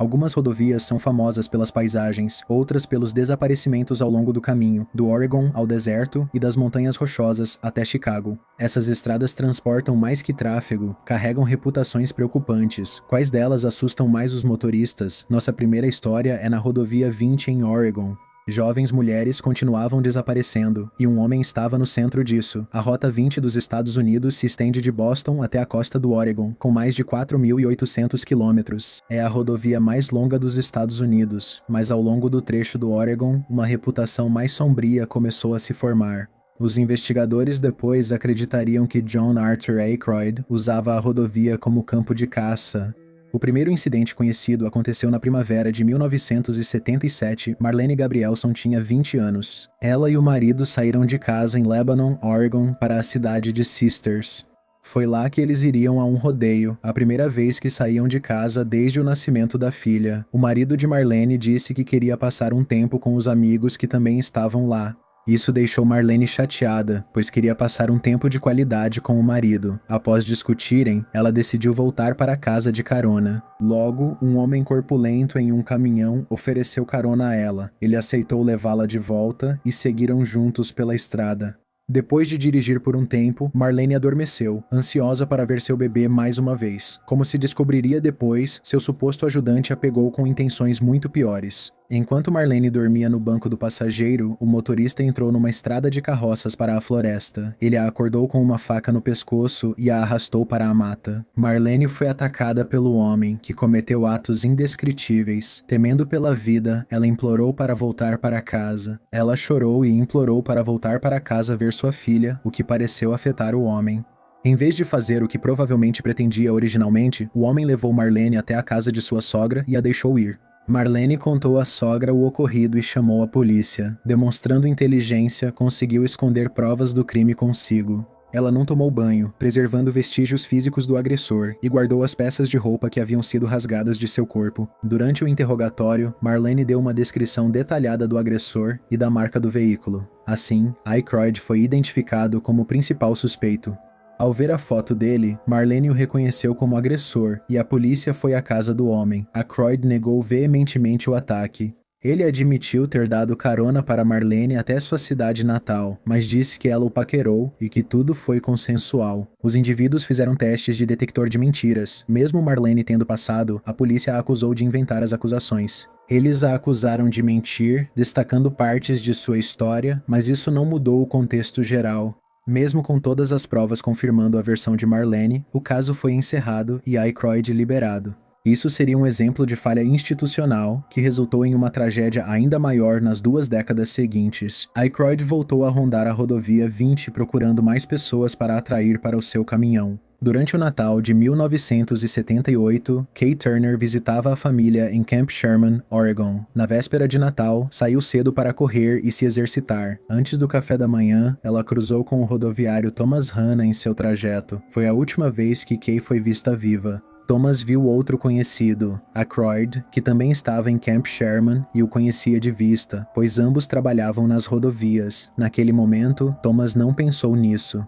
Algumas rodovias são famosas pelas paisagens, outras pelos desaparecimentos ao longo do caminho, do Oregon ao deserto e das montanhas rochosas até Chicago. Essas estradas transportam mais que tráfego, carregam reputações preocupantes. Quais delas assustam mais os motoristas? Nossa primeira história é na rodovia 20 em Oregon. Jovens mulheres continuavam desaparecendo, e um homem estava no centro disso. A Rota 20 dos Estados Unidos se estende de Boston até a costa do Oregon, com mais de 4.800 quilômetros. É a rodovia mais longa dos Estados Unidos, mas ao longo do trecho do Oregon, uma reputação mais sombria começou a se formar. Os investigadores depois acreditariam que John Arthur Aykroyd usava a rodovia como campo de caça. O primeiro incidente conhecido aconteceu na primavera de 1977. Marlene Gabrielson tinha 20 anos. Ela e o marido saíram de casa em Lebanon, Oregon, para a cidade de Sisters. Foi lá que eles iriam a um rodeio, a primeira vez que saíam de casa desde o nascimento da filha. O marido de Marlene disse que queria passar um tempo com os amigos que também estavam lá. Isso deixou Marlene chateada, pois queria passar um tempo de qualidade com o marido. Após discutirem, ela decidiu voltar para casa de carona. Logo, um homem corpulento em um caminhão ofereceu carona a ela. Ele aceitou levá-la de volta e seguiram juntos pela estrada. Depois de dirigir por um tempo, Marlene adormeceu, ansiosa para ver seu bebê mais uma vez. Como se descobriria depois, seu suposto ajudante a pegou com intenções muito piores. Enquanto Marlene dormia no banco do passageiro, o motorista entrou numa estrada de carroças para a floresta. Ele a acordou com uma faca no pescoço e a arrastou para a mata. Marlene foi atacada pelo homem, que cometeu atos indescritíveis. Temendo pela vida, ela implorou para voltar para casa. Ela chorou e implorou para voltar para casa ver sua filha, o que pareceu afetar o homem. Em vez de fazer o que provavelmente pretendia originalmente, o homem levou Marlene até a casa de sua sogra e a deixou ir. Marlene contou à sogra o ocorrido e chamou a polícia. Demonstrando inteligência, conseguiu esconder provas do crime consigo. Ela não tomou banho, preservando vestígios físicos do agressor, e guardou as peças de roupa que haviam sido rasgadas de seu corpo. Durante o interrogatório, Marlene deu uma descrição detalhada do agressor e da marca do veículo. Assim, Aykroyd foi identificado como o principal suspeito. Ao ver a foto dele, Marlene o reconheceu como agressor e a polícia foi à casa do homem. Aykroyd negou veementemente o ataque. Ele admitiu ter dado carona para Marlene até sua cidade natal, mas disse que ela o paquerou e que tudo foi consensual. Os indivíduos fizeram testes de detector de mentiras. Mesmo Marlene tendo passado, a polícia a acusou de inventar as acusações. Eles a acusaram de mentir, destacando partes de sua história, mas isso não mudou o contexto geral. Mesmo com todas as provas confirmando a versão de Marlene, o caso foi encerrado e Aykroyd liberado. Isso seria um exemplo de falha institucional que resultou em uma tragédia ainda maior nas 2 décadas seguintes. Aykroyd voltou a rondar a rodovia 20 procurando mais pessoas para atrair para o seu caminhão. Durante o Natal de 1978, Kay Turner visitava a família em Camp Sherman, Oregon. Na véspera de Natal, saiu cedo para correr e se exercitar. Antes do café da manhã, ela cruzou com o rodoviário Thomas Hanna em seu trajeto. Foi a última vez que Kay foi vista viva. Thomas viu outro conhecido, Aykroyd, que também estava em Camp Sherman e o conhecia de vista, pois ambos trabalhavam nas rodovias. Naquele momento, Thomas não pensou nisso.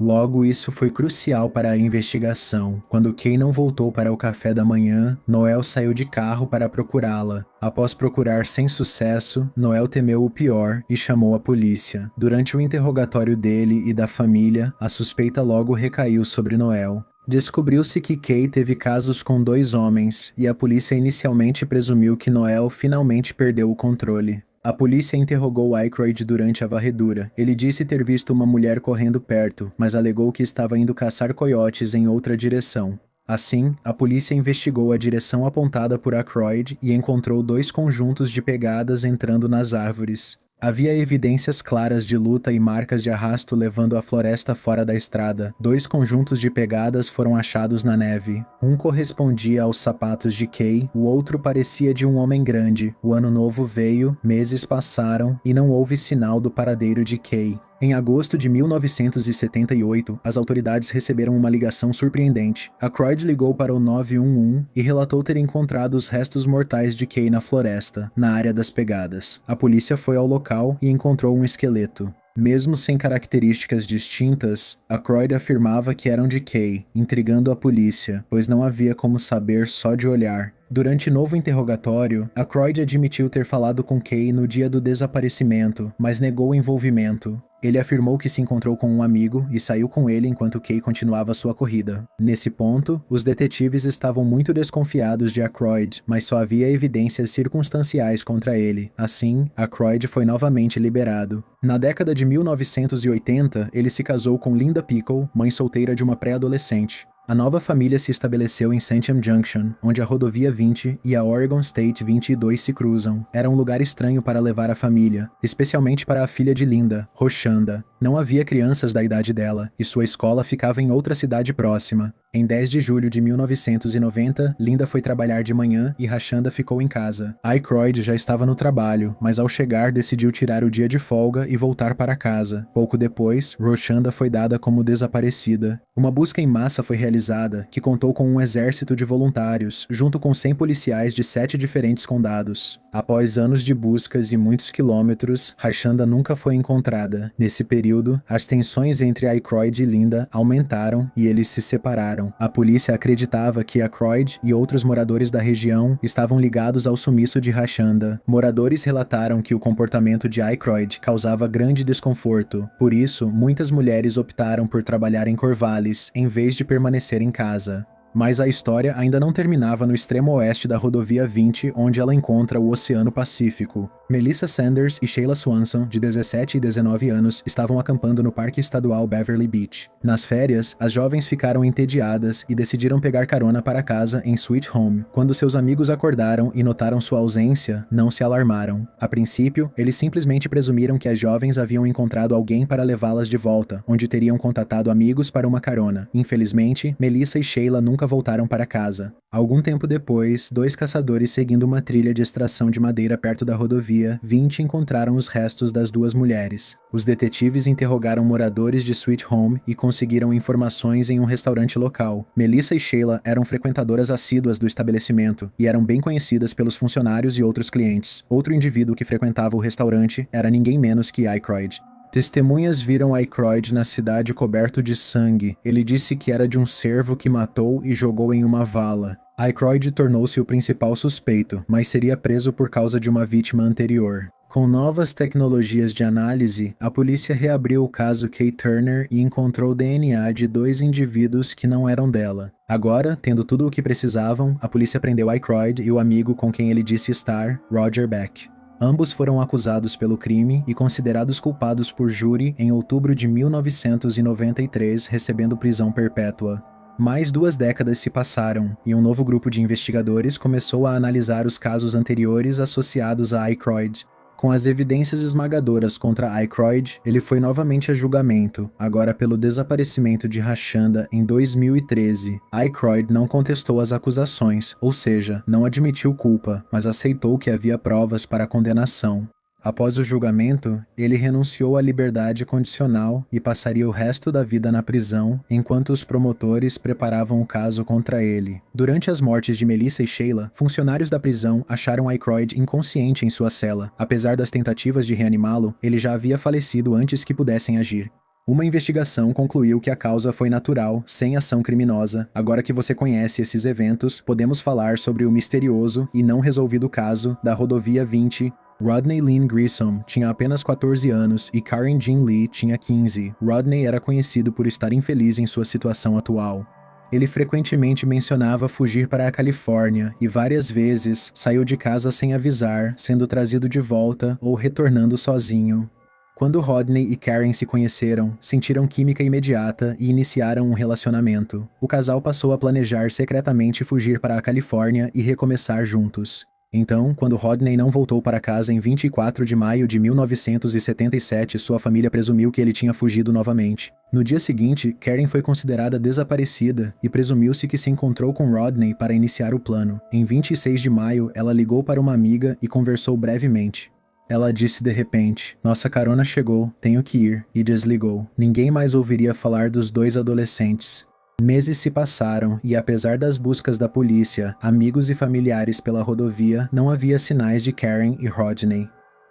Logo, isso foi crucial para a investigação. Quando Kay não voltou para o café da manhã, Noel saiu de carro para procurá-la. Após procurar sem sucesso, Noel temeu o pior e chamou a polícia. Durante o interrogatório dele e da família, a suspeita logo recaiu sobre Noel. Descobriu-se que Kay teve casos com 2 homens, e a polícia inicialmente presumiu que Noel finalmente perdeu o controle. A polícia interrogou Aykroyd durante a varredura. Ele disse ter visto uma mulher correndo perto, mas alegou que estava indo caçar coiotes em outra direção. Assim, a polícia investigou a direção apontada por Aykroyd e encontrou 2 conjuntos de pegadas entrando nas árvores. Havia evidências claras de luta e marcas de arrasto levando a floresta fora da estrada. 2 conjuntos de pegadas foram achados na neve. Um correspondia aos sapatos de Kay, o outro parecia de um homem grande. O ano novo veio, meses passaram e não houve sinal do paradeiro de Kay. Em agosto de 1978, as autoridades receberam uma ligação surpreendente. Aykroyd ligou para o 911 e relatou ter encontrado os restos mortais de Kay na floresta, na área das pegadas. A polícia foi ao local e encontrou um esqueleto. Mesmo sem características distintas, Aykroyd afirmava que eram de Kay, intrigando a polícia, pois não havia como saber só de olhar. Durante novo interrogatório, Aykroyd admitiu ter falado com Kay no dia do desaparecimento, mas negou o envolvimento. Ele afirmou que se encontrou com um amigo e saiu com ele enquanto Kay continuava sua corrida. Nesse ponto, os detetives estavam muito desconfiados de Aykroyd, mas só havia evidências circunstanciais contra ele. Assim, Aykroyd foi novamente liberado. Na década de 1980, ele se casou com Linda Pickle, mãe solteira de uma pré-adolescente. A nova família se estabeleceu em Santiam Junction, onde a Rodovia 20 e a Oregon State 22 se cruzam. Era um lugar estranho para levar a família, especialmente para a filha de Linda, Roshanda. Não havia crianças da idade dela, e sua escola ficava em outra cidade próxima. Em 10 de julho de 1990, Linda foi trabalhar de manhã e Roshanda ficou em casa. Aykroyd já estava no trabalho, mas ao chegar decidiu tirar o dia de folga e voltar para casa. Pouco depois, Roshanda foi dada como desaparecida. Uma busca em massa foi realizada, que contou com um exército de voluntários, junto com 100 policiais de 7 diferentes condados. Após anos de buscas e muitos quilômetros, Roshanda nunca foi encontrada. Nesse período, as tensões entre Aykroyd e Linda aumentaram e eles se separaram. A polícia acreditava que Aykroyd e outros moradores da região estavam ligados ao sumiço de Roshanda. Moradores relataram que o comportamento de Aykroyd causava grande desconforto. Por isso, muitas mulheres optaram por trabalhar em Corvallis, em vez de permanecer em casa. Mas a história ainda não terminava no extremo oeste da Rodovia 20, onde ela encontra o Oceano Pacífico. Melissa Sanders e Sheila Swanson, de 17 e 19 anos, estavam acampando no Parque Estadual Beverly Beach. Nas férias, as jovens ficaram entediadas e decidiram pegar carona para casa em Sweet Home. Quando seus amigos acordaram e notaram sua ausência, não se alarmaram. A princípio, eles simplesmente presumiram que as jovens haviam encontrado alguém para levá-las de volta, onde teriam contatado amigos para uma carona. Infelizmente, Melissa e Sheila nunca voltaram para casa. Algum tempo depois, 2 caçadores seguindo uma trilha de extração de madeira perto da rodovia 20 encontraram os restos das 2 mulheres. Os detetives interrogaram moradores de Sweet Home e conseguiram informações em um restaurante local. Melissa e Sheila eram frequentadoras assíduas do estabelecimento e eram bem conhecidas pelos funcionários e outros clientes. Outro indivíduo que frequentava o restaurante era ninguém menos que Aykroyd. Testemunhas viram Aykroyd na cidade coberto de sangue. Ele disse que era de um cervo que matou e jogou em uma vala. Aykroyd tornou-se o principal suspeito, mas seria preso por causa de uma vítima anterior. Com novas tecnologias de análise, a polícia reabriu o caso Kay Turner e encontrou DNA de 2 indivíduos que não eram dela. Agora, tendo tudo o que precisavam, a polícia prendeu Aykroyd e o amigo com quem ele disse estar, Roger Beck. Ambos foram acusados pelo crime e considerados culpados por júri em outubro de 1993, recebendo prisão perpétua. Mais 2 décadas se passaram, e um novo grupo de investigadores começou a analisar os casos anteriores associados a Aykroyd. Com as evidências esmagadoras contra Aykroyd, ele foi novamente a julgamento, agora pelo desaparecimento de Roshanda em 2013. Aykroyd não contestou as acusações, ou seja, não admitiu culpa, mas aceitou que havia provas para a condenação. Após o julgamento, ele renunciou à liberdade condicional e passaria o resto da vida na prisão, enquanto os promotores preparavam o caso contra ele. Durante as mortes de Melissa e Sheila, funcionários da prisão acharam Aykroyd inconsciente em sua cela. Apesar das tentativas de reanimá-lo, ele já havia falecido antes que pudessem agir. Uma investigação concluiu que a causa foi natural, sem ação criminosa. Agora que você conhece esses eventos, podemos falar sobre o misterioso e não resolvido caso da Rodovia 20. Rodney Lynn Grissom tinha apenas 14 anos e Karen Jean Lee tinha 15. Rodney era conhecido por estar infeliz em sua situação atual. Ele frequentemente mencionava fugir para a Califórnia e várias vezes saiu de casa sem avisar, sendo trazido de volta ou retornando sozinho. Quando Rodney e Karen se conheceram, sentiram química imediata e iniciaram um relacionamento. O casal passou a planejar secretamente fugir para a Califórnia e recomeçar juntos. Então, quando Rodney não voltou para casa em 24 de maio de 1977, sua família presumiu que ele tinha fugido novamente. No dia seguinte, Karen foi considerada desaparecida e presumiu-se que se encontrou com Rodney para iniciar o plano. Em 26 de maio, ela ligou para uma amiga e conversou brevemente. Ela disse de repente, "Nossa carona chegou, tenho que ir", e desligou. Ninguém mais ouviria falar dos 2 adolescentes. Meses se passaram e, apesar das buscas da polícia, amigos e familiares pela rodovia, não havia sinais de Karen e Rodney.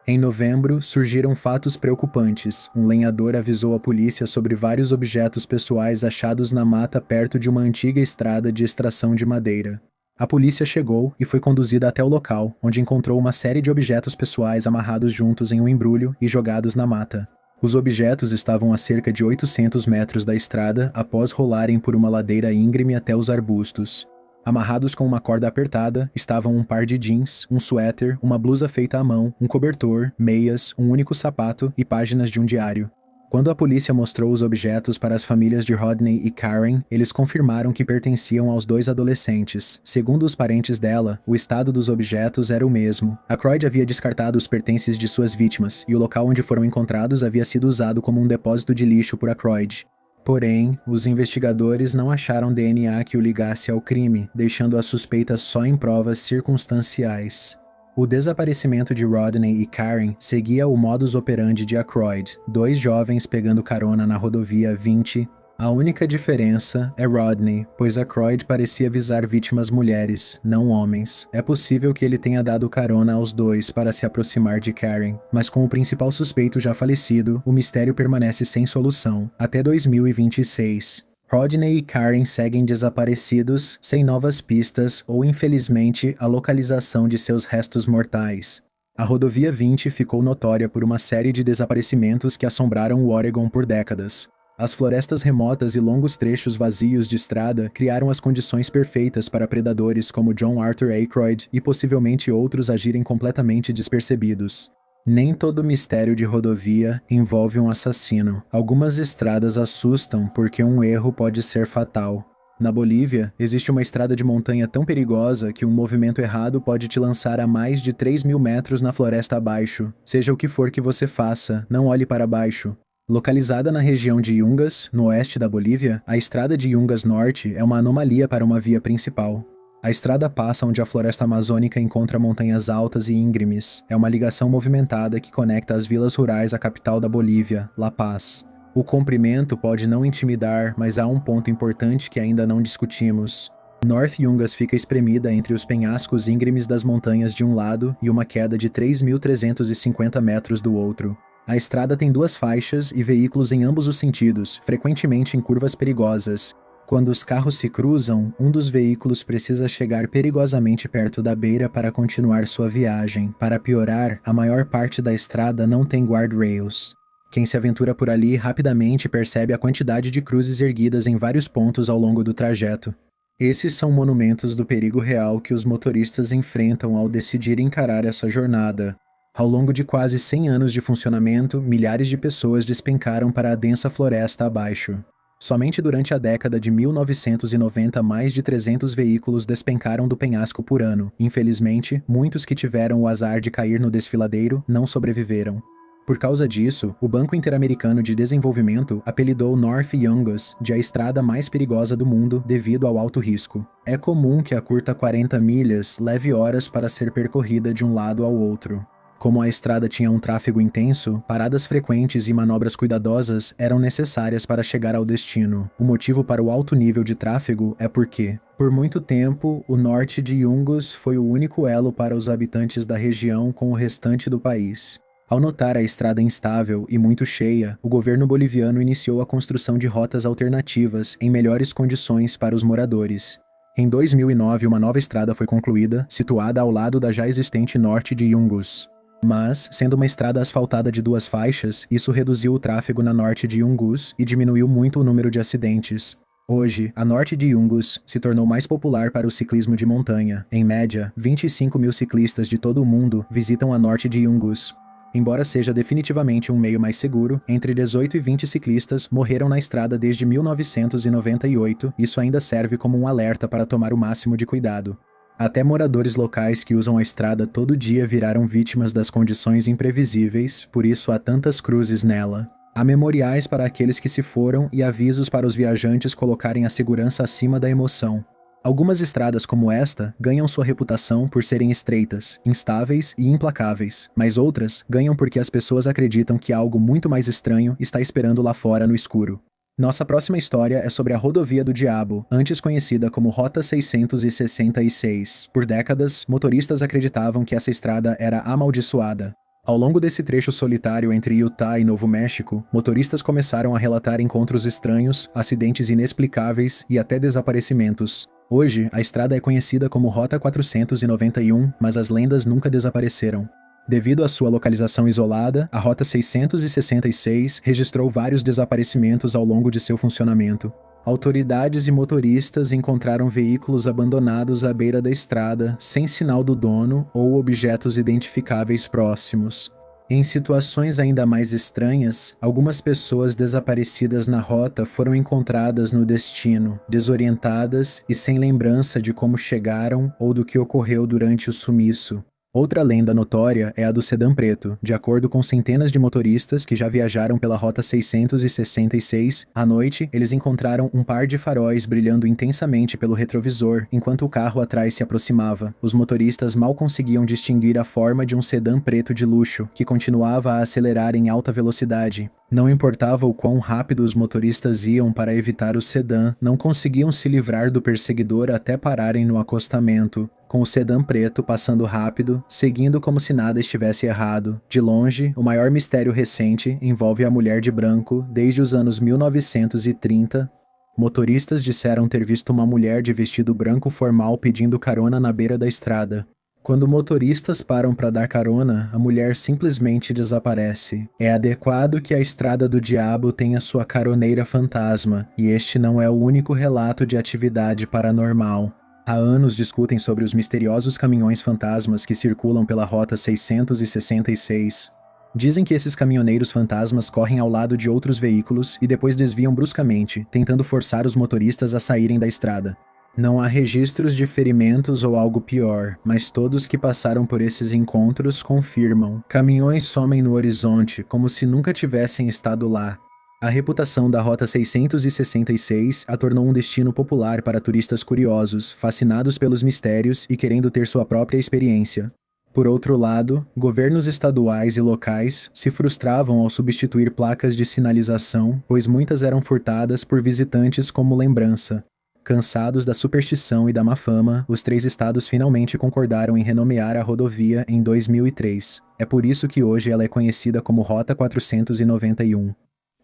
Em novembro, surgiram fatos preocupantes. Um lenhador avisou a polícia sobre vários objetos pessoais achados na mata perto de uma antiga estrada de extração de madeira. A polícia chegou e foi conduzida até o local, onde encontrou uma série de objetos pessoais amarrados juntos em um embrulho e jogados na mata. Os objetos estavam a cerca de 800 metros da estrada após rolarem por uma ladeira íngreme até os arbustos. Amarrados com uma corda apertada, estavam um par de jeans, um suéter, uma blusa feita à mão, um cobertor, meias, um único sapato e páginas de um diário. Quando a polícia mostrou os objetos para as famílias de Rodney e Karen, eles confirmaram que pertenciam aos dois adolescentes. Segundo os parentes dela, o estado dos objetos era o mesmo. Aykroyd havia descartado os pertences de suas vítimas, e o local onde foram encontrados havia sido usado como um depósito de lixo por Aykroyd. Porém, os investigadores não acharam DNA que o ligasse ao crime, deixando a suspeita só em provas circunstanciais. O desaparecimento de Rodney e Karen seguia o modus operandi de Aykroyd, dois jovens pegando carona na rodovia 20. A única diferença é Rodney, pois Aykroyd parecia visar vítimas mulheres, não homens. É possível que ele tenha dado carona aos dois para se aproximar de Karen, mas com o principal suspeito já falecido, o mistério permanece sem solução, até 2026. Rodney e Karen seguem desaparecidos, sem novas pistas ou, infelizmente, a localização de seus restos mortais. A rodovia 20 ficou notória por uma série de desaparecimentos que assombraram o Oregon por décadas. As florestas remotas e longos trechos vazios de estrada criaram as condições perfeitas para predadores como John Arthur Aykroyd e possivelmente outros agirem completamente despercebidos. Nem todo mistério de rodovia envolve um assassino. Algumas estradas assustam porque um erro pode ser fatal. Na Bolívia, existe uma estrada de montanha tão perigosa que um movimento errado pode te lançar a mais de 3.000 metros na floresta abaixo. Seja o que for que você faça, não olhe para baixo. Localizada na região de Yungas, no oeste da Bolívia, a estrada de Yungas Norte é uma anomalia para uma via principal. A estrada passa onde a floresta amazônica encontra montanhas altas e íngremes. É uma ligação movimentada que conecta as vilas rurais à capital da Bolívia, La Paz. O comprimento pode não intimidar, mas há um ponto importante que ainda não discutimos. North Yungas fica espremida entre os penhascos íngremes das montanhas de um lado e uma queda de 3.350 metros do outro. A estrada tem duas faixas e veículos em ambos os sentidos, frequentemente em curvas perigosas. Quando os carros se cruzam, um dos veículos precisa chegar perigosamente perto da beira para continuar sua viagem. Para piorar, a maior parte da estrada não tem guardrails. Quem se aventura por ali rapidamente percebe a quantidade de cruzes erguidas em vários pontos ao longo do trajeto. Esses são monumentos do perigo real que os motoristas enfrentam ao decidir encarar essa jornada. Ao longo de quase 100 anos de funcionamento, milhares de pessoas despencaram para a densa floresta abaixo. Somente durante a década de 1990, mais de 300 veículos despencaram do penhasco por ano. Infelizmente, muitos que tiveram o azar de cair no desfiladeiro não sobreviveram. Por causa disso, o Banco Interamericano de Desenvolvimento apelidou North Yungas de a estrada mais perigosa do mundo devido ao alto risco. É comum que a curta 40 milhas leve horas para ser percorrida de um lado ao outro. Como a estrada tinha um tráfego intenso, paradas frequentes e manobras cuidadosas eram necessárias para chegar ao destino. O motivo para o alto nível de tráfego é porque, por muito tempo, o norte de Yungas foi o único elo para os habitantes da região com o restante do país. Ao notar a estrada instável e muito cheia, o governo boliviano iniciou a construção de rotas alternativas em melhores condições para os moradores. Em 2009, uma nova estrada foi concluída, situada ao lado da já existente norte de Yungas. Mas, sendo uma estrada asfaltada de duas faixas, isso reduziu o tráfego na norte de Yungas e diminuiu muito o número de acidentes. Hoje, a norte de Yungas se tornou mais popular para o ciclismo de montanha. Em média, 25 mil ciclistas de todo o mundo visitam a norte de Yungas. Embora seja definitivamente um meio mais seguro, entre 18 e 20 ciclistas morreram na estrada desde 1998, isso ainda serve como um alerta para tomar o máximo de cuidado. Até moradores locais que usam a estrada todo dia viraram vítimas das condições imprevisíveis, por isso há tantas cruzes nela. Há memoriais para aqueles que se foram e avisos para os viajantes colocarem a segurança acima da emoção. Algumas estradas como esta ganham sua reputação por serem estreitas, instáveis e implacáveis, mas outras ganham porque as pessoas acreditam que algo muito mais estranho está esperando lá fora no escuro. Nossa próxima história é sobre a Rodovia do Diabo, antes conhecida como Rota 666. Por décadas, motoristas acreditavam que essa estrada era amaldiçoada. Ao longo desse trecho solitário entre Utah e Novo México, motoristas começaram a relatar encontros estranhos, acidentes inexplicáveis e até desaparecimentos. Hoje, a estrada é conhecida como Rota 491, mas as lendas nunca desapareceram. Devido à sua localização isolada, a Rota 666 registrou vários desaparecimentos ao longo de seu funcionamento. Autoridades e motoristas encontraram veículos abandonados à beira da estrada, sem sinal do dono ou objetos identificáveis próximos. Em situações ainda mais estranhas, algumas pessoas desaparecidas na rota foram encontradas no destino, desorientadas e sem lembrança de como chegaram ou do que ocorreu durante o sumiço. Outra lenda notória é a do sedã preto. De acordo com centenas de motoristas que já viajaram pela Rota 666, à noite eles encontraram um par de faróis brilhando intensamente pelo retrovisor enquanto o carro atrás se aproximava. Os motoristas mal conseguiam distinguir a forma de um sedã preto de luxo, que continuava a acelerar em alta velocidade. Não importava o quão rápido os motoristas iam para evitar o sedã, não conseguiam se livrar do perseguidor até pararem no acostamento, com o sedã preto passando rápido, seguindo como se nada estivesse errado. De longe, o maior mistério recente envolve a mulher de branco desde os anos 1930. Motoristas disseram ter visto uma mulher de vestido branco formal pedindo carona na beira da estrada. Quando motoristas param para dar carona, a mulher simplesmente desaparece. É adequado que a Estrada do Diabo tenha sua caroneira fantasma, e este não é o único relato de atividade paranormal. Há anos discutem sobre os misteriosos caminhões fantasmas que circulam pela Rota 666. Dizem que esses caminhoneiros fantasmas correm ao lado de outros veículos e depois desviam bruscamente, tentando forçar os motoristas a saírem da estrada. Não há registros de ferimentos ou algo pior, mas todos que passaram por esses encontros confirmam. Caminhões somem no horizonte, como se nunca tivessem estado lá. A reputação da Rota 666 a tornou um destino popular para turistas curiosos, fascinados pelos mistérios e querendo ter sua própria experiência. Por outro lado, governos estaduais e locais se frustravam ao substituir placas de sinalização, pois muitas eram furtadas por visitantes como lembrança. Cansados da superstição e da má fama, os 3 estados finalmente concordaram em renomear a rodovia em 2003. É por isso que hoje ela é conhecida como Rota 491.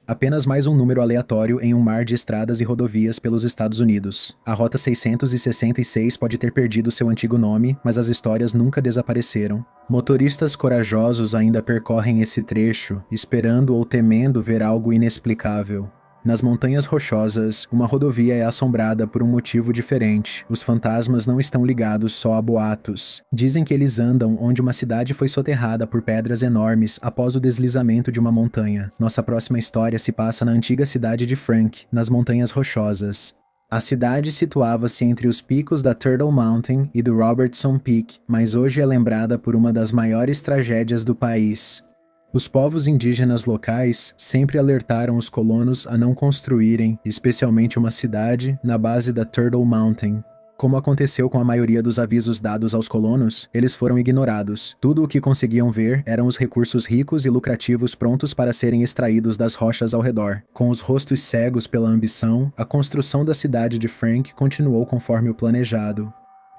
Apenas mais um número aleatório em um mar de estradas e rodovias pelos Estados Unidos. A Rota 666 pode ter perdido seu antigo nome, mas as histórias nunca desapareceram. Motoristas corajosos ainda percorrem esse trecho, esperando ou temendo ver algo inexplicável. Nas Montanhas Rochosas, uma rodovia é assombrada por um motivo diferente. Os fantasmas não estão ligados só a boatos. Dizem que eles andam onde uma cidade foi soterrada por pedras enormes após o deslizamento de uma montanha. Nossa próxima história se passa na antiga cidade de Frank, nas Montanhas Rochosas. A cidade situava-se entre os picos da Turtle Mountain e do Robertson Peak, mas hoje é lembrada por uma das maiores tragédias do país. Os povos indígenas locais sempre alertaram os colonos a não construírem, especialmente uma cidade, na base da Turtle Mountain. Como aconteceu com a maioria dos avisos dados aos colonos, eles foram ignorados. Tudo o que conseguiam ver eram os recursos ricos e lucrativos prontos para serem extraídos das rochas ao redor. Com os rostos cegos pela ambição, a construção da cidade de Frank continuou conforme o planejado.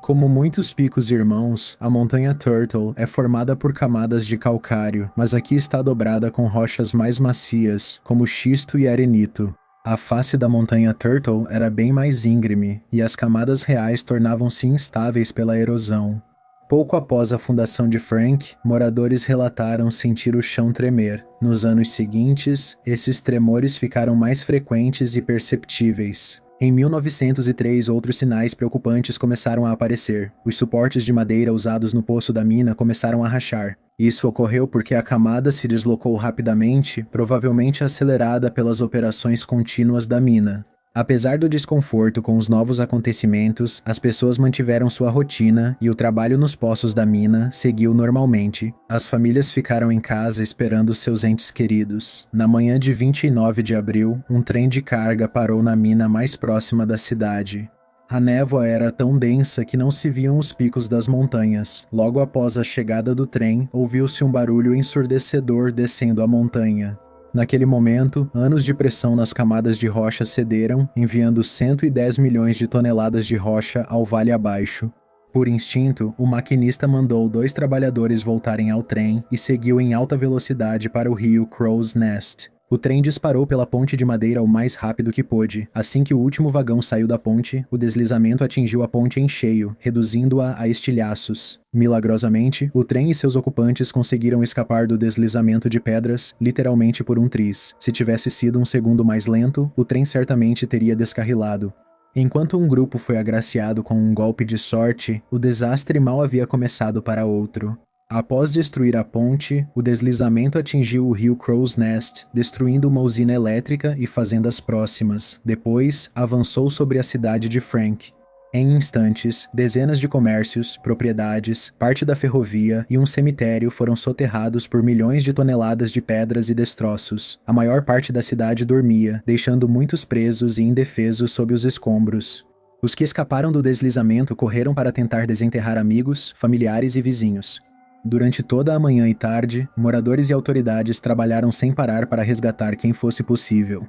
Como muitos picos irmãos, a montanha Turtle é formada por camadas de calcário, mas aqui está dobrada com rochas mais macias, como xisto e arenito. A face da montanha Turtle era bem mais íngreme, e as camadas reais tornavam-se instáveis pela erosão. Pouco após a fundação de Frank, moradores relataram sentir o chão tremer. Nos anos seguintes, esses tremores ficaram mais frequentes e perceptíveis. Em 1903, outros sinais preocupantes começaram a aparecer. Os suportes de madeira usados no poço da mina começaram a rachar. Isso ocorreu porque a camada se deslocou rapidamente, provavelmente acelerada pelas operações contínuas da mina. Apesar do desconforto com os novos acontecimentos, as pessoas mantiveram sua rotina e o trabalho nos poços da mina seguiu normalmente. As famílias ficaram em casa esperando seus entes queridos. Na manhã de 29 de abril, um trem de carga parou na mina mais próxima da cidade. A névoa era tão densa que não se viam os picos das montanhas. Logo após a chegada do trem, ouviu-se um barulho ensurdecedor descendo a montanha. Naquele momento, anos de pressão nas camadas de rocha cederam, enviando 110 milhões de toneladas de rocha ao vale abaixo. Por instinto, o maquinista mandou 2 trabalhadores voltarem ao trem e seguiu em alta velocidade para o rio Crow's Nest. O trem disparou pela ponte de madeira o mais rápido que pôde. Assim que o último vagão saiu da ponte, o deslizamento atingiu a ponte em cheio, reduzindo-a a estilhaços. Milagrosamente, o trem e seus ocupantes conseguiram escapar do deslizamento de pedras, literalmente por um triz. Se tivesse sido um segundo mais lento, o trem certamente teria descarrilado. Enquanto um grupo foi agraciado com um golpe de sorte, o desastre mal havia começado para outro. Após destruir a ponte, o deslizamento atingiu o rio Crow's Nest, destruindo uma usina elétrica e fazendas próximas. Depois, avançou sobre a cidade de Frank. Em instantes, dezenas de comércios, propriedades, parte da ferrovia e um cemitério foram soterrados por milhões de toneladas de pedras e destroços. A maior parte da cidade dormia, deixando muitos presos e indefesos sob os escombros. Os que escaparam do deslizamento correram para tentar desenterrar amigos, familiares e vizinhos. Durante toda a manhã e tarde, moradores e autoridades trabalharam sem parar para resgatar quem fosse possível.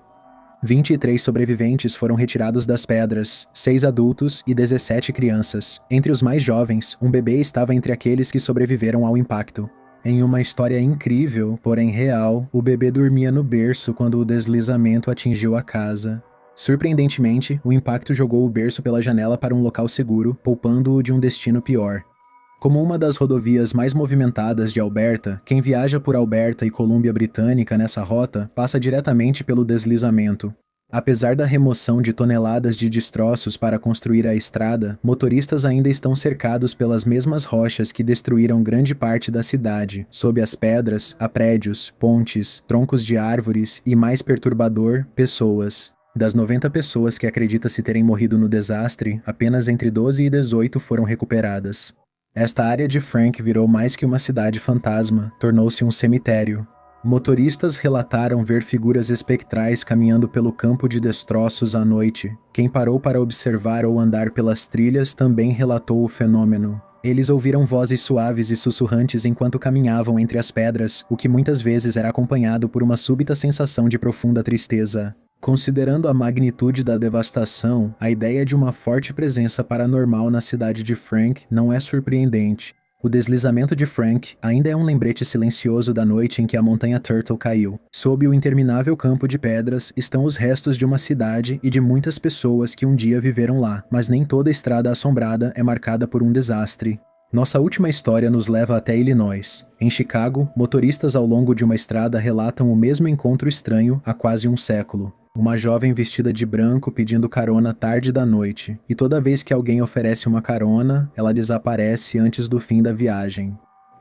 23 sobreviventes foram retirados das pedras, 6 adultos e 17 crianças. Entre os mais jovens, um bebê estava entre aqueles que sobreviveram ao impacto. Em uma história incrível, porém real, o bebê dormia no berço quando o deslizamento atingiu a casa. Surpreendentemente, o impacto jogou o berço pela janela para um local seguro, poupando-o de um destino pior. Como uma das rodovias mais movimentadas de Alberta, quem viaja por Alberta e Colômbia Britânica nessa rota passa diretamente pelo deslizamento. Apesar da remoção de toneladas de destroços para construir a estrada, motoristas ainda estão cercados pelas mesmas rochas que destruíram grande parte da cidade. Sob as pedras, há prédios, pontes, troncos de árvores e, mais perturbador, pessoas. Das 90 pessoas que acredita-se terem morrido no desastre, apenas entre 12 e 18 foram recuperadas. Esta área de Frank virou mais que uma cidade fantasma, tornou-se um cemitério. Motoristas relataram ver figuras espectrais caminhando pelo campo de destroços à noite. Quem parou para observar ou andar pelas trilhas também relatou o fenômeno. Eles ouviram vozes suaves e sussurrantes enquanto caminhavam entre as pedras, o que muitas vezes era acompanhado por uma súbita sensação de profunda tristeza. Considerando a magnitude da devastação, a ideia de uma forte presença paranormal na cidade de Frank não é surpreendente. O deslizamento de Frank ainda é um lembrete silencioso da noite em que a montanha Turtle caiu. Sob o interminável campo de pedras estão os restos de uma cidade e de muitas pessoas que um dia viveram lá, mas nem toda estrada assombrada é marcada por um desastre. Nossa última história nos leva até Illinois. Em Chicago, motoristas ao longo de uma estrada relatam o mesmo encontro estranho há quase um século. Uma jovem vestida de branco pedindo carona tarde da noite, e toda vez que alguém oferece uma carona, ela desaparece antes do fim da viagem.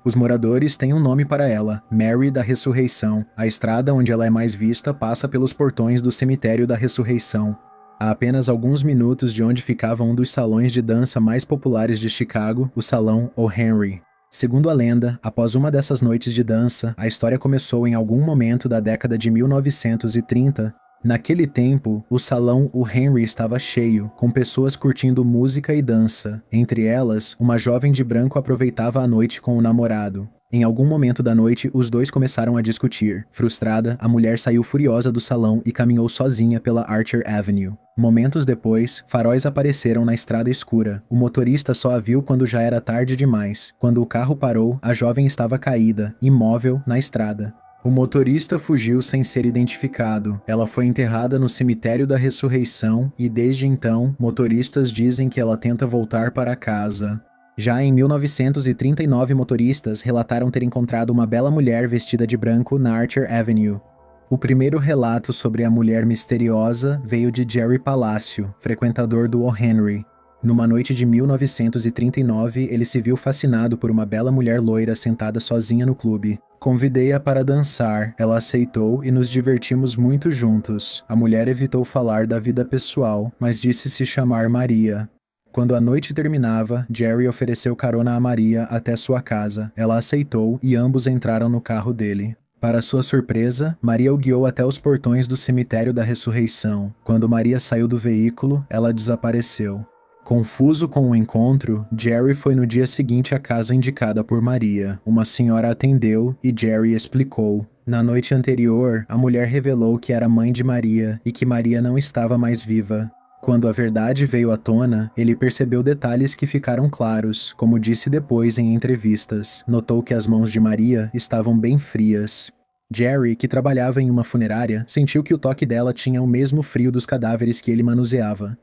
Os moradores têm um nome para ela, Mary da Ressurreição. A estrada onde ela é mais vista passa pelos portões do cemitério da Ressurreição. A apenas alguns minutos de onde ficava um dos salões de dança mais populares de Chicago, o Salão O. Henry. Segundo a lenda, após uma dessas noites de dança, a história começou em algum momento da década de 1930. Naquele tempo, o salão O Henry estava cheio, com pessoas curtindo música e dança. Entre elas, uma jovem de branco aproveitava a noite com o namorado. Em algum momento da noite, os dois começaram a discutir. Frustrada, a mulher saiu furiosa do salão e caminhou sozinha pela Archer Avenue. Momentos depois, faróis apareceram na estrada escura. O motorista só a viu quando já era tarde demais. Quando o carro parou, a jovem estava caída, imóvel, na estrada. O motorista fugiu sem ser identificado. Ela foi enterrada no cemitério da Ressurreição e, desde então, motoristas dizem que ela tenta voltar para casa. Já em 1939, motoristas relataram ter encontrado uma bela mulher vestida de branco na Archer Avenue. O primeiro relato sobre a mulher misteriosa veio de Jerry Palacio, frequentador do O. Henry. Numa noite de 1939, ele se viu fascinado por uma bela mulher loira sentada sozinha no clube. Convidei-a para dançar, ela aceitou e nos divertimos muito juntos. A mulher evitou falar da vida pessoal, mas disse se chamar Maria. Quando a noite terminava, Jerry ofereceu carona a Maria até sua casa. Ela aceitou e ambos entraram no carro dele. Para sua surpresa, Maria o guiou até os portões do cemitério da Ressurreição. Quando Maria saiu do veículo, ela desapareceu. Confuso com o encontro, Jerry foi no dia seguinte à casa indicada por Maria. Uma senhora atendeu e Jerry explicou. Na noite anterior, a mulher revelou que era mãe de Maria e que Maria não estava mais viva. Quando a verdade veio à tona, ele percebeu detalhes que ficaram claros, como disse depois em entrevistas. Notou que as mãos de Maria estavam bem frias. Jerry, que trabalhava em uma funerária, sentiu que o toque dela tinha o mesmo frio dos cadáveres que ele manuseava.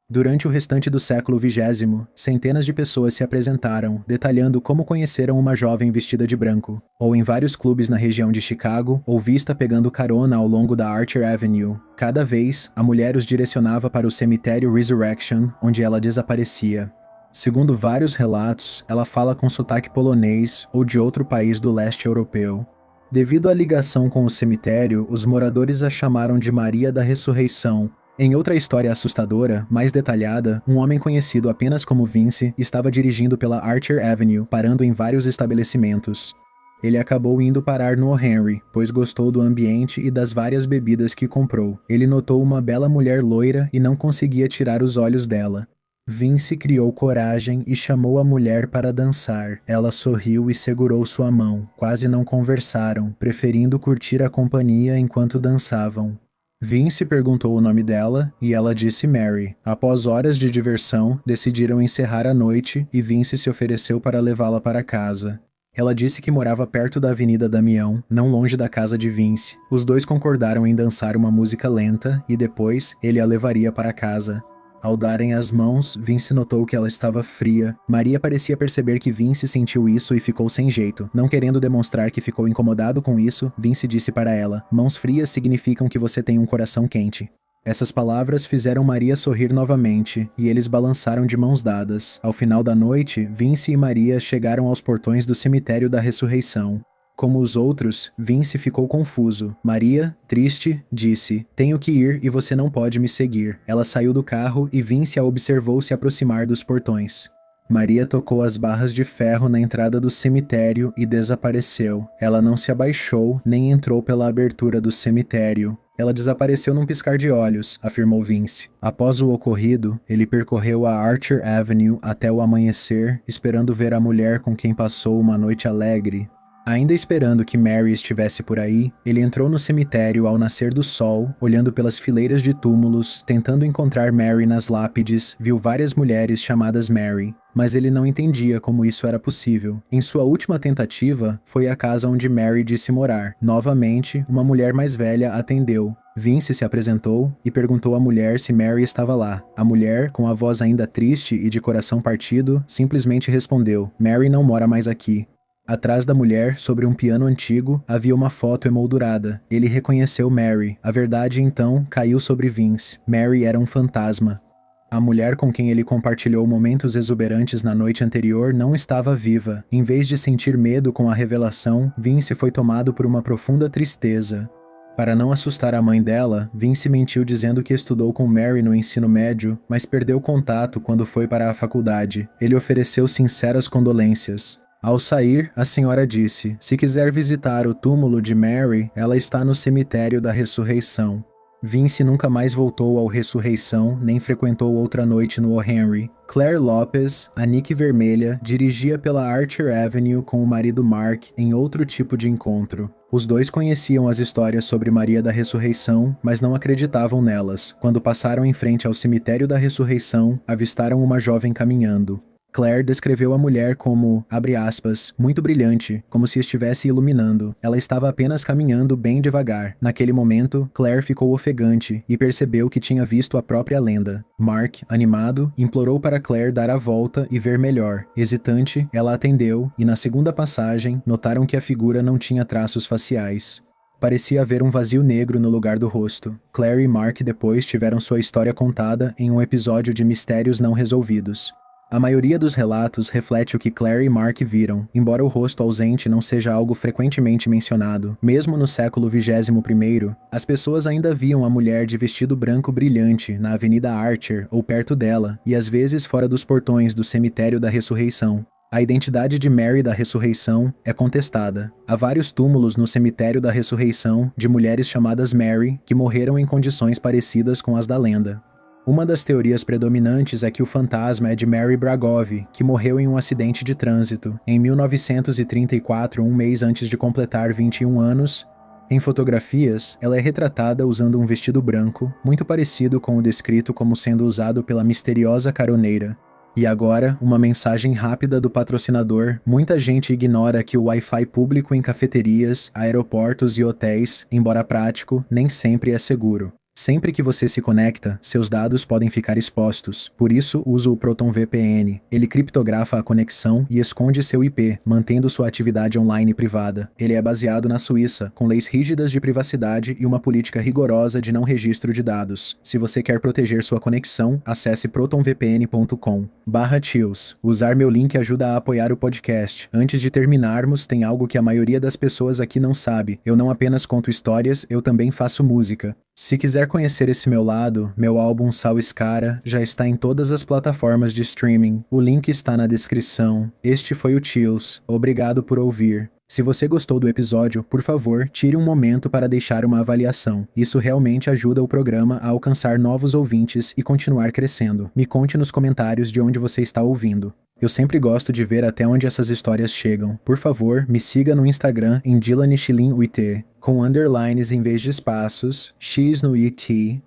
Durante o restante do século XX, centenas de pessoas se apresentaram, detalhando como conheceram uma jovem vestida de branco, ou em vários clubes na região de Chicago, ou vista pegando carona ao longo da Archer Avenue. Cada vez, a mulher os direcionava para o cemitério Resurrection, onde ela desaparecia. Segundo vários relatos, ela fala com sotaque polonês ou de outro país do leste europeu. Devido à ligação com o cemitério, os moradores a chamaram de Maria da Ressurreição. Em outra história assustadora, mais detalhada, um homem conhecido apenas como Vince estava dirigindo pela Archer Avenue, parando em vários estabelecimentos. Ele acabou indo parar no O'Henry, pois gostou do ambiente e das várias bebidas que comprou. Ele notou uma bela mulher loira e não conseguia tirar os olhos dela. Vince criou coragem e chamou a mulher para dançar. Ela sorriu e segurou sua mão. Quase não conversaram, preferindo curtir a companhia enquanto dançavam. Vince perguntou o nome dela e ela disse Mary. Após horas de diversão, decidiram encerrar a noite e Vince se ofereceu para levá-la para casa. Ela disse que morava perto da Avenida Damião, não longe da casa de Vince. Os dois concordaram em dançar uma música lenta e depois ele a levaria para casa. Ao darem as mãos, Vince notou que ela estava fria. Maria parecia perceber que Vince sentiu isso e ficou sem jeito. Não querendo demonstrar que ficou incomodado com isso, Vince disse para ela: "Mãos frias significam que você tem um coração quente." Essas palavras fizeram Maria sorrir novamente, e eles balançaram de mãos dadas. Ao final da noite, Vince e Maria chegaram aos portões do cemitério da Ressurreição. Como os outros, Vince ficou confuso. Maria, triste, disse: "Tenho que ir e você não pode me seguir." Ela saiu do carro e Vince a observou se aproximar dos portões. Maria tocou as barras de ferro na entrada do cemitério e desapareceu. Ela não se abaixou nem entrou pela abertura do cemitério. Ela desapareceu num piscar de olhos, afirmou Vince. Após o ocorrido, ele percorreu a Archer Avenue até o amanhecer, esperando ver a mulher com quem passou uma noite alegre. Ainda esperando que Mary estivesse por aí, ele entrou no cemitério ao nascer do sol, olhando pelas fileiras de túmulos, tentando encontrar Mary nas lápides, viu várias mulheres chamadas Mary, mas ele não entendia como isso era possível. Em sua última tentativa, foi a casa onde Mary disse morar. Novamente, uma mulher mais velha atendeu. Vince se apresentou e perguntou à mulher se Mary estava lá. A mulher, com a voz ainda triste e de coração partido, simplesmente respondeu: "Mary não mora mais aqui." Atrás da mulher, sobre um piano antigo, havia uma foto emoldurada. Ele reconheceu Mary. A verdade, então, caiu sobre Vince. Mary era um fantasma. A mulher com quem ele compartilhou momentos exuberantes na noite anterior não estava viva. Em vez de sentir medo com a revelação, Vince foi tomado por uma profunda tristeza. Para não assustar a mãe dela, Vince mentiu dizendo que estudou com Mary no ensino médio, mas perdeu contato quando foi para a faculdade. Ele ofereceu sinceras condolências. Ao sair, a senhora disse: "Se quiser visitar o túmulo de Mary, ela está no cemitério da Ressurreição." Vince nunca mais voltou ao Ressurreição, nem frequentou outra noite no O'Henry. Claire Lopez, a Nick Vermelha, dirigia pela Archer Avenue com o marido Mark em outro tipo de encontro. Os dois conheciam as histórias sobre Maria da Ressurreição, mas não acreditavam nelas. Quando passaram em frente ao cemitério da Ressurreição, avistaram uma jovem caminhando. Claire descreveu a mulher como, abre aspas, muito brilhante, como se estivesse iluminando. Ela estava apenas caminhando bem devagar. Naquele momento, Claire ficou ofegante e percebeu que tinha visto a própria lenda. Mark, animado, implorou para Claire dar a volta e ver melhor. Hesitante, ela atendeu e na segunda passagem, notaram que a figura não tinha traços faciais. Parecia haver um vazio negro no lugar do rosto. Claire e Mark depois tiveram sua história contada em um episódio de Mistérios Não Resolvidos. A maioria dos relatos reflete o que Claire e Mark viram, embora o rosto ausente não seja algo frequentemente mencionado. Mesmo no século XXI, as pessoas ainda viam a mulher de vestido branco brilhante na Avenida Archer ou perto dela, e às vezes fora dos portões do Cemitério da Ressurreição. A identidade de Mary da Ressurreição é contestada. Há vários túmulos no Cemitério da Ressurreição de mulheres chamadas Mary que morreram em condições parecidas com as da lenda. Uma das teorias predominantes é que o fantasma é de Mary Bragov, que morreu em um acidente de trânsito, em 1934, um mês antes de completar 21 anos. Em fotografias, ela é retratada usando um vestido branco, muito parecido com o descrito como sendo usado pela misteriosa caroneira. E agora, uma mensagem rápida do patrocinador. Muita gente ignora que o Wi-Fi público em cafeterias, aeroportos e hotéis, embora prático, nem sempre é seguro. Sempre que você se conecta, seus dados podem ficar expostos. Por isso, uso o Proton VPN. Ele criptografa a conexão e esconde seu IP, mantendo sua atividade online privada. Ele é baseado na Suíça, com leis rígidas de privacidade e uma política rigorosa de não registro de dados. Se você quer proteger sua conexão, acesse protonvpn.com/Chills. Usar meu link ajuda a apoiar o podcast. Antes de terminarmos, tem algo que a maioria das pessoas aqui não sabe. Eu não apenas conto histórias, eu também faço música. Se quiser conhecer esse meu lado, meu álbum Sal Escara já está em todas as plataformas de streaming. O link está na descrição. Este foi o Chills. Obrigado por ouvir. Se você gostou do episódio, por favor, tire um momento para deixar uma avaliação. Isso realmente ajuda o programa a alcançar novos ouvintes e continuar crescendo. Me conte nos comentários de onde você está ouvindo. Eu sempre gosto de ver até onde essas histórias chegam. Por favor, me siga no Instagram em DylanChilin8, com underlines em vez de espaços, X no IT,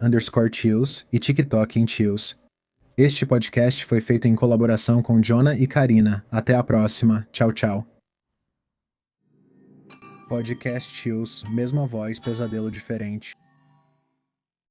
_Chills e TikTok em Chills. Este podcast foi feito em colaboração com Jonah e Karina. Até a próxima. Tchau, tchau. Podcast Chills, mesma voz, pesadelo diferente.